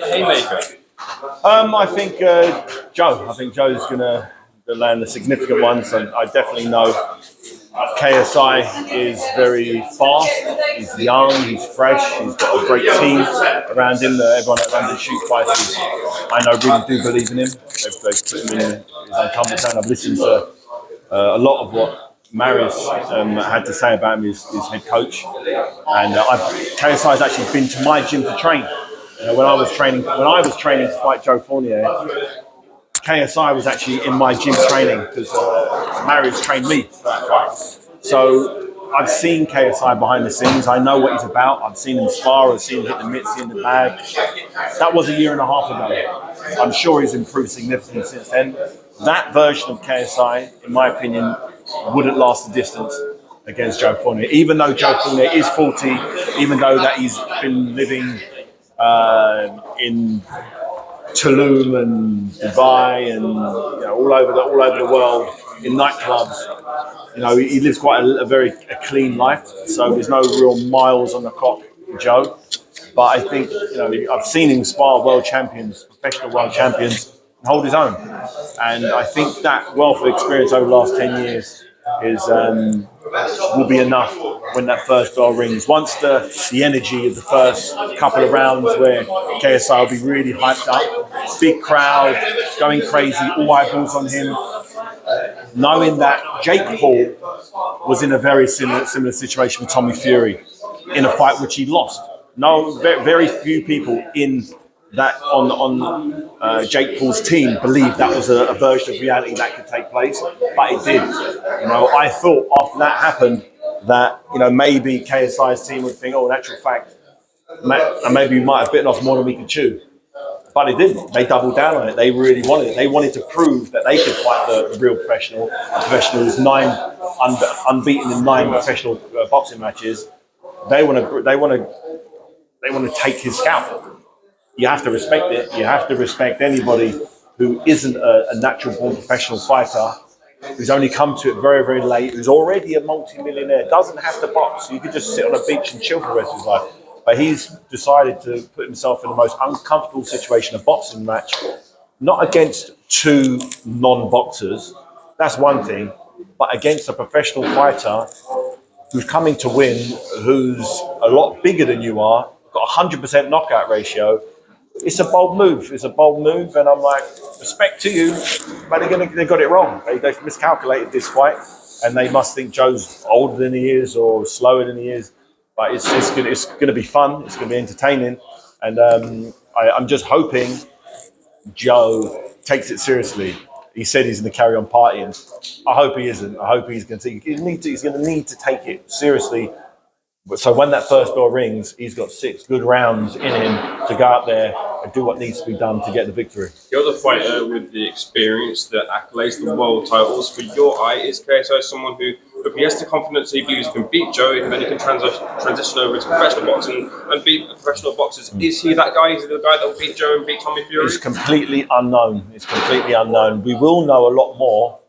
Haymaker. I think Joe. I think Joe's going to land the significant ones. And I definitely know KSI is very fast. He's young. He's fresh. He's got a great team around him. Everyone at London Shoot Fighters, I know, really do believe in him. They've put him in his own comfort zone. I've listened to a lot of what Marius had to say about him, his head coach. And KSI has actually been to my gym to train. When I was training to fight Joe Fournier, KSI was actually in my gym training because Marius trained me for that fight. So I've seen KSI behind the scenes. I know what he's about. I've seen him spar. I've seen him hit the mitts in the bag. That was a year and a half ago. I'm sure he's improved significantly since then. That version of KSI, in my opinion, wouldn't last the distance against Joe Fournier. Even though Joe Fournier is 40, even though that he's been living in Tulum and Dubai and all over the world in nightclubs, he lives quite a very clean life. So there's no real miles on the clock for Joe. But I think I've seen him spar world champions, professional world champions, and hold his own. And I think that wealth of experience over the last 10 years will be enough when that first bell rings. Once the energy of the first couple of rounds where KSI will be really hyped up, big crowd, going crazy, all eyeballs on him, knowing that Jake Paul was in a very similar situation with Tommy Fury in a fight which he lost. No, very few people in that on Jake Paul's team believed that was a version of reality that could take place, but it did. I thought after that happened that maybe KSI's team would think, in actual fact, maybe we might have bitten off more than we could chew. But they didn't. They doubled down on it. They really wanted it. They wanted to prove that they could fight the real professional. A professional who's unbeaten in 9 professional boxing matches. They want to take his scalp. You have to respect it. You have to respect anybody who isn't a natural-born professional fighter, who's only come to it very, very late, who's already a multi-millionaire, doesn't have to box. You could just sit on a beach and chill for the rest of his life. But he's decided to put himself in the most uncomfortable situation, a boxing match, not against 2 non-boxers, that's one thing, but against a professional fighter who's coming to win, who's a lot bigger than you are, got a 100% knockout ratio. It's a bold move. And I'm like, respect to you, but they got it wrong. They've miscalculated this fight, and they must think Joe's older than he is or slower than he is. But it's going to be fun. It's going to be entertaining, and I'm just hoping Joe takes it seriously. He said he's going to carry on partying. I hope he isn't. I hope he's going to. He's going to need to take it seriously. So when that first bell rings, he's got 6 good rounds in him to go out there and do what needs to be done to get the victory. You're the fighter with the experience, the accolades, the world titles. For your eye, is KSI someone who, if he has the confidence he believes he can beat Joe, and then he can transition over to professional boxing and beat professional boxers? Is he that guy? Is he the guy that will beat Joe and beat Tommy Fury? It's completely unknown. We will know a lot more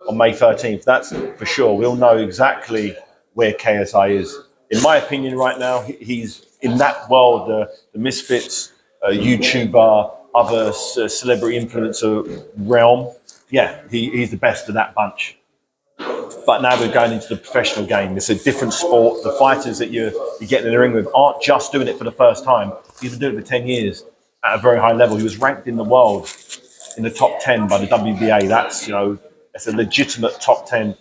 on May 13th. That's for sure. We'll know exactly where KSI is. In my opinion, right now, he's in that world, the misfits, YouTuber, other celebrity influencer realm. Yeah, he's the best of that bunch. But now we're going into the professional game. It's a different sport. The fighters that you're getting in the ring with aren't just doing it for the first time. He's been doing it for 10 years at a very high level. He was ranked in the world in the top 10 by the WBA. That's a legitimate top 10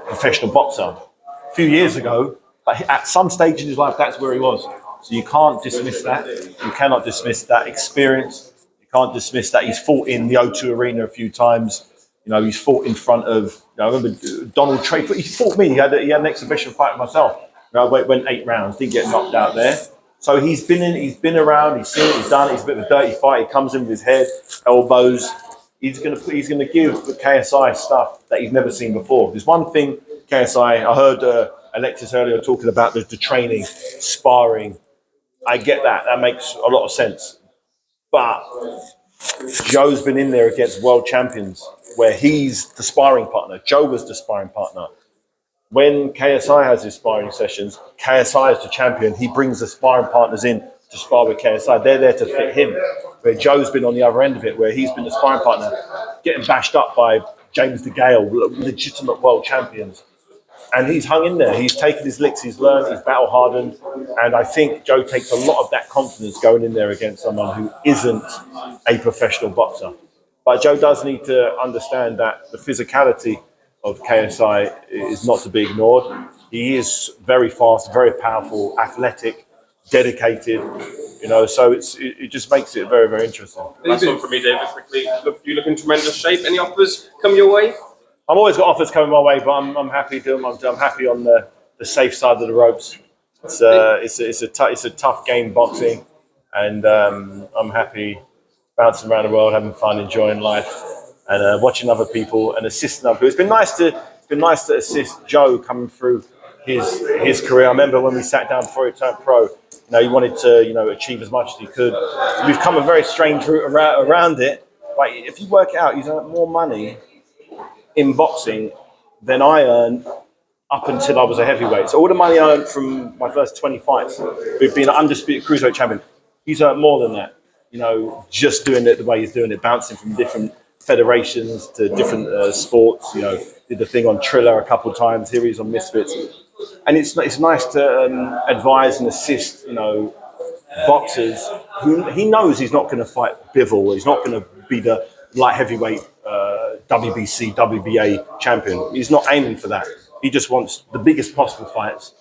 professional boxer. A few years ago, but at some stage in his life, that's where he was. So you can't dismiss that. You cannot dismiss that experience. You can't dismiss that he's fought in the O2 Arena a few times. He's fought in front of. I remember Donald Trey. He fought me. He had an exhibition fight with myself. I went 8 rounds. Didn't get knocked out there. So he's been around. He's seen it. He's done it. It's a bit of a dirty fight. He comes in with his head, elbows. He's going to give KSI stuff that he's never seen before. There's one thing KSI. I heard. Alexis earlier talking about the training, sparring. I get that. That makes a lot of sense. But Joe's been in there against world champions where he's the sparring partner. Joe was the sparring partner. When KSI has his sparring sessions, KSI is the champion. He brings the sparring partners in to spar with KSI. They're there to fit him. Where Joe's been on the other end of it, where he's been the sparring partner, getting bashed up by James DeGale, legitimate world champions. And he's hung in there. He's taken his licks, he's learned, he's battle hardened. And I think Joe takes a lot of that confidence going in there against someone who isn't a professional boxer. But Joe does need to understand that the physicality of KSI is not to be ignored. He is very fast, very powerful, athletic, dedicated, so it just makes it very, very interesting. Last one from me, David, quickly. You look in tremendous shape. Any offers come your way? I've always got offers coming my way, but I'm happy doing. I'm happy on the safe side of the ropes. It's a tough game, boxing, and I'm happy bouncing around the world, having fun, enjoying life, and watching other people and assisting other people. It's been nice to assist Joe coming through his career. I remember when we sat down before he turned pro. He wanted to achieve as much as he could. We've come a very strange route around it. Like if you work it out, he's earned more money in boxing than I earned up until I was a heavyweight. So all the money I earned from my first 20 fights, we've been an undisputed cruiserweight champion. He's earned more than that. Just doing it the way he's doing it, bouncing from different federations to different sports. Did the thing on Triller a couple of times. Here he's on Misfits. And it's nice to advise and assist, boxers who he knows he's not going to fight Bivol. He's not going to be the light heavyweight WBC, WBA champion. He's not aiming for that. He just wants the biggest possible fights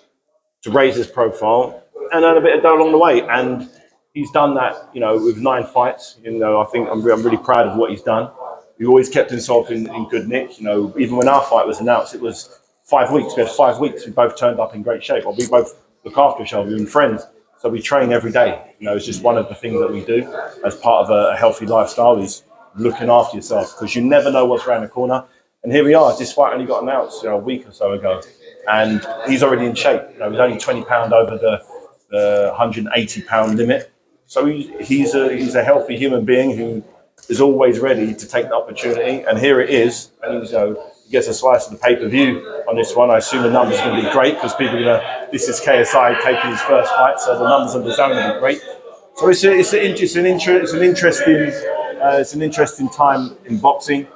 to raise his profile and earn a bit of dough along the way. And he's done that, with 9 fights. I think I'm really proud of what he's done. He always kept himself in good nick. Even when our fight was announced, it was 5 weeks. We had 5 weeks. We both turned up in great shape. We both look after each other. We've been friends. So we train every day. It's just one of the things that we do as part of a healthy lifestyle is looking after yourself because you never know what's around the corner. And here we are. This fight only got announced a week or so ago. And he's already in shape. He's only 20 pound over the 180 pound limit. So he's a healthy human being who is always ready to take the opportunity. And here it is. And he gets a slice of the pay-per-view on this one. I assume the numbers are going to be great because people are going to, this is KSI taking his first fight. So the numbers on the zone are going to be great. So it's an interesting time in boxing.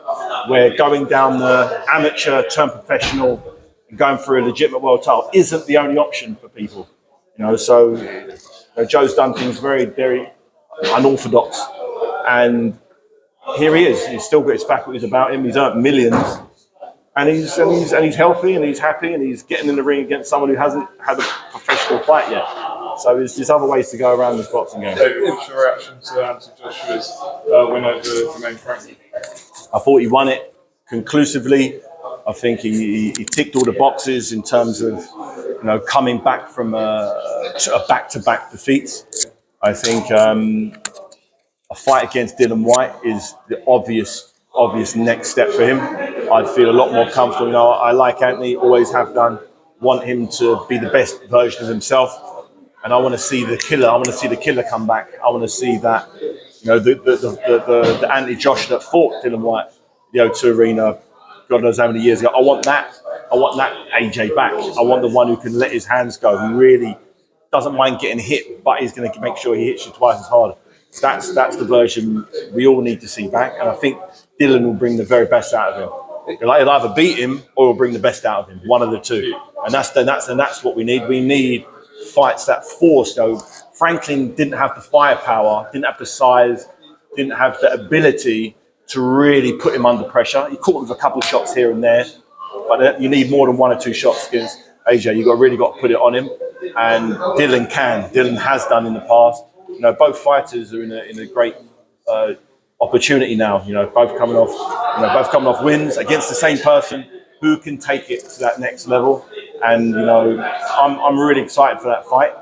Where going down the amateur turn professional and going for a legitimate world title isn't the only option for people. So Joe's done things very, very unorthodox. And here he is. He's still got his faculties about him. He's earned millions. And he's healthy and he's happy and he's getting in the ring against someone who hasn't had a professional fight yet. So there's other ways to go around this boxing game. David, what's your reaction to Anthony Joshua's win over Jermaine Franklin? I thought he won it conclusively. I think he ticked all the boxes in terms of coming back from a back-to-back defeats. I think a fight against Dylan White is the obvious next step for him. I'd feel a lot more comfortable. I like Anthony, always have done. Want him to be the best version of himself. And I want to see the killer. I want to see the killer come back. I want to see that, the Anthony Joshua that fought Dylan White, the O2 Arena, God knows how many years ago. I want that AJ back. I want the one who can let his hands go, who really doesn't mind getting hit, but he's going to make sure he hits you twice as hard. That's the version we all need to see back. And I think Dylan will bring the very best out of him. He'll either beat him or he'll bring the best out of him. One of the two. And that's what we need. We need fights that force. Franklin didn't have the firepower, didn't have the size, didn't have the ability to really put him under pressure. He caught him with a couple of shots here and there, but you need more than 1 or 2 shots against AJ. You've really got to put it on him, and Dylan can. Dylan has done in the past. Both fighters are in a great opportunity now. Both coming off wins against the same person who can take it to that next level. And I'm really excited for that fight.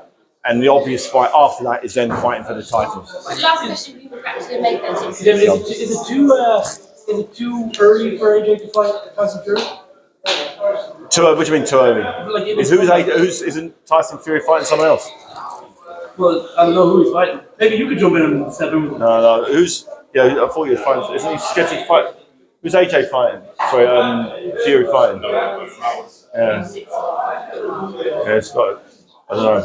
And the obvious fight after that is then fighting for the titles. Last question we were actually make then. Is it too early for AJ to fight Tyson Fury? Too early? What do you mean too early? Isn't Tyson Fury fighting someone else? Well, I don't know who he's fighting. Maybe you could jump in and step in. No. I thought he was fighting. Isn't he scheduled to fight? Who's AJ fighting? Sorry, Fury fighting. Yeah, it's not. I don't know.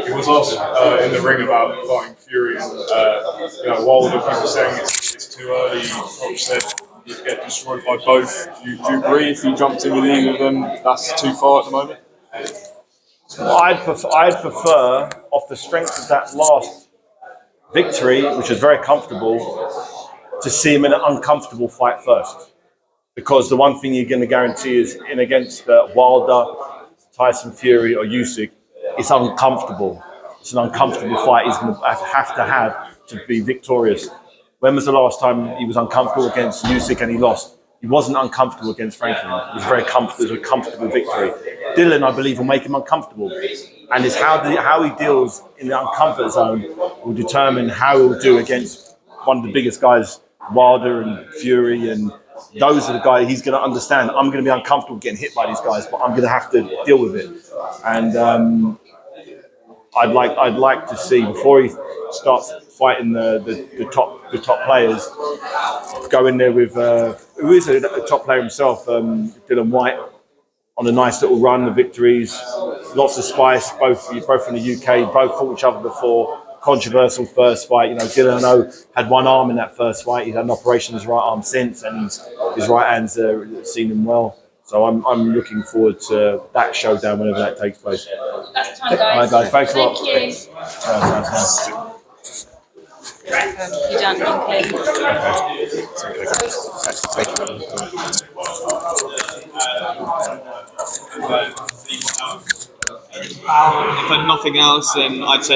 he was asked in the ring about fighting Fury, and Wilder, people saying it's too early. Coach said he'd get destroyed by both. Do you agree if he jumped in with either of them, that's too far at the moment? I'd prefer, off the strength of that last victory, which was very comfortable, to see him in an uncomfortable fight first. Because the one thing you're going to guarantee is in against Wilder, Tyson Fury, or Usyk, it's uncomfortable. It's an uncomfortable fight he's going to have to be victorious. When was the last time he was uncomfortable against Usyk and he lost? He wasn't uncomfortable against Franklin. It was very comfortable. It was a comfortable victory. Dylan, I believe, will make him uncomfortable, and it's how he deals in the uncomfort zone will determine how he'll do against one of the biggest guys, Wilder and Fury, and those are the guys he's going to understand. I'm going to be uncomfortable getting hit by these guys, but I'm going to have to deal with it. And I'd like to see, before he starts fighting the top players, go in there with who is a top player himself, Dylan White, on a nice little run, the victories, lots of spice, both from the UK, both fought each other before. Controversial first fight. Dylan, I know, had one arm in that first fight. He's had an operation on his right arm since, and his right hand's seen him well. So I'm looking forward to that showdown whenever that takes place. That's the time, guys. All right, guys. Thanks a lot. Thank you. You done, If nothing else, then I'd say